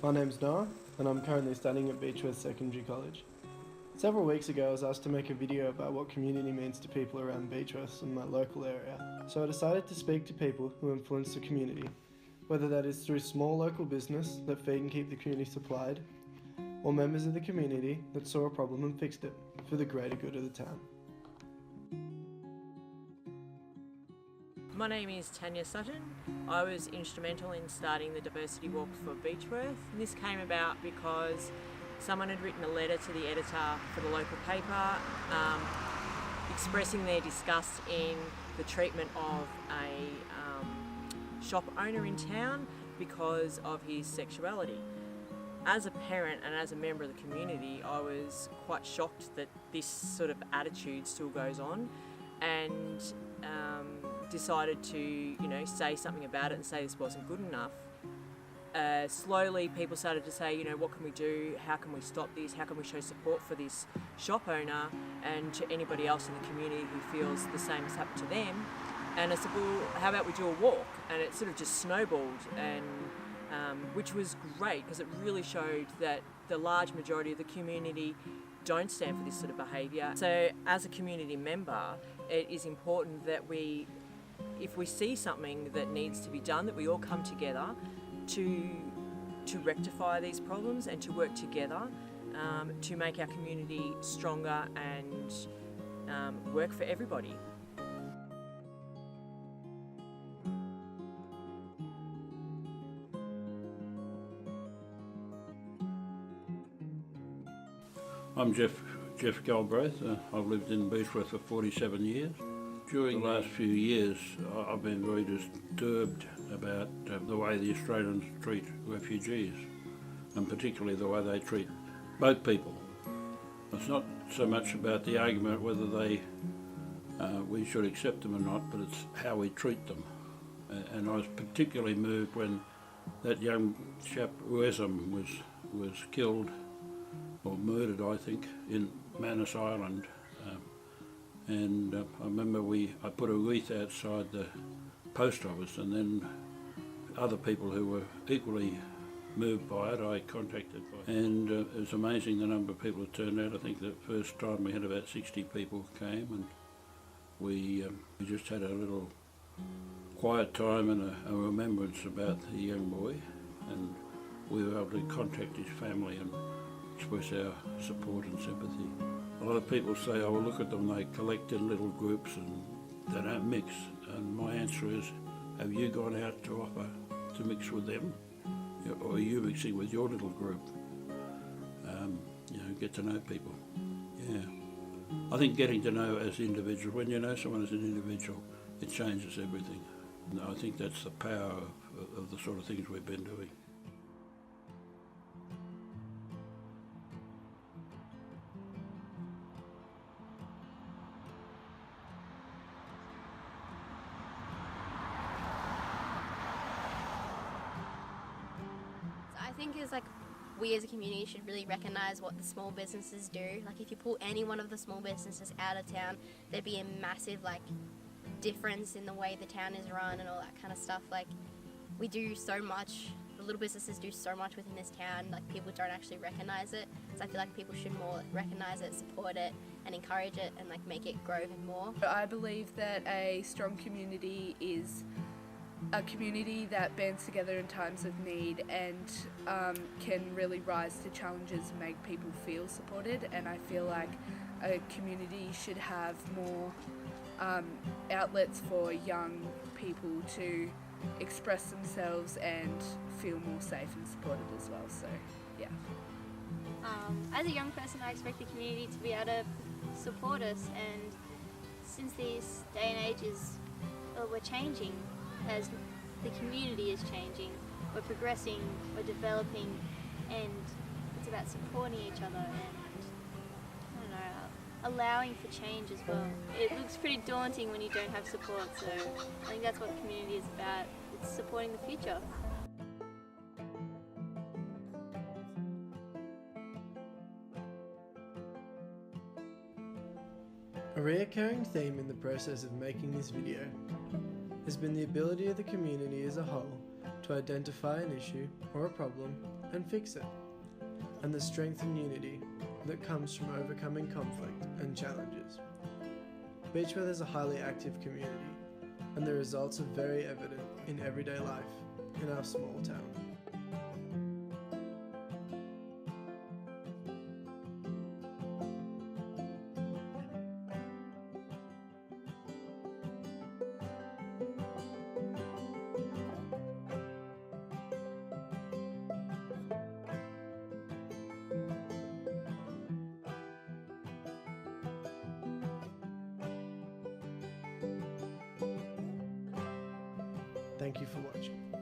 My name's Noah, and I'm currently studying at Beechworth Secondary College. Several weeks ago I was asked to make a video about what community means to people around Beechworth and my local area, so I decided to speak to people who influence the community, whether that is through small local business that feed and keep the community supplied, or members of the community that saw a problem and fixed it for the greater good of the town. My name is Tanya Sutton. I was instrumental in starting the Diversity Walk for Beechworth. And this came about because someone had written a letter to the editor for the local paper expressing their disgust in the treatment of a shop owner in town because of his sexuality. As a parent and as a member of the community, I was quite shocked that this sort of attitude still goes on, and decided to, say something about it and say this wasn't good enough. Slowly people started to say, what can we do? How can we stop this? How can we show support for this shop owner and to anybody else in the community who feels the same has happened to them? And I said, well, how about we do a walk? And it sort of just snowballed, and which was great because it really showed that the large majority of the community don't stand for this sort of behaviour. So as a community member, it is important that if we see something that needs to be done, that we all come together to rectify these problems and to work together to make our community stronger and work for everybody. I'm Jeff Galbraith. I've lived in Beechworth for 47 years. During the last few years, I've been very disturbed about the way the Australians treat refugees, and particularly the way they treat boat people. It's not so much about the argument whether we should accept them or not, but it's how we treat them. And I was particularly moved when that young chap Uesam was killed, or murdered, I think, in Manus Island. I remember I put a wreath outside the post office, and then other people who were equally moved by it I contacted. And it was amazing the number of people that turned out. I think the first time we had about 60 people came, and we just had a little quiet time and a remembrance about the young boy, and we were able to contact his family and express our support and sympathy. A lot of people say, oh, well, look at them, they collect in little groups and they don't mix. And my answer is, have you gone out to offer to mix with them? Or are you mixing with your little group? Get to know people. Yeah. I think getting to know as individuals, when you know someone as an individual, it changes everything. And I think that's the power of the sort of things we've been doing. I think we as a community should really recognise what the small businesses do. Like, if you pull any one of the small businesses out of town, there'd be a massive difference in the way the town is run and all that kind of stuff. We do so much, the little businesses do so much within this town, people don't actually recognise it. So I feel like people should more recognise it, support it and encourage it, and make it grow even more. I believe that a strong community is a community that bands together in times of need and can really rise to challenges and make people feel supported. And I feel like a community should have more outlets for young people to express themselves and feel more safe and supported as well. So, yeah. As a young person, I expect the community to be able to support us, and since this day and age we're changing, as the community is changing, we're progressing, we're developing, and it's about supporting each other and, allowing for change as well. It looks pretty daunting when you don't have support, so I think that's what the community is about. It's supporting the future. A recurring theme in the process of making this video has been the ability of the community as a whole to identify an issue or a problem and fix it, and the strength and unity that comes from overcoming conflict and challenges. Beechworth is a highly active community, and the results are very evident in everyday life in our small town. Thank you for watching.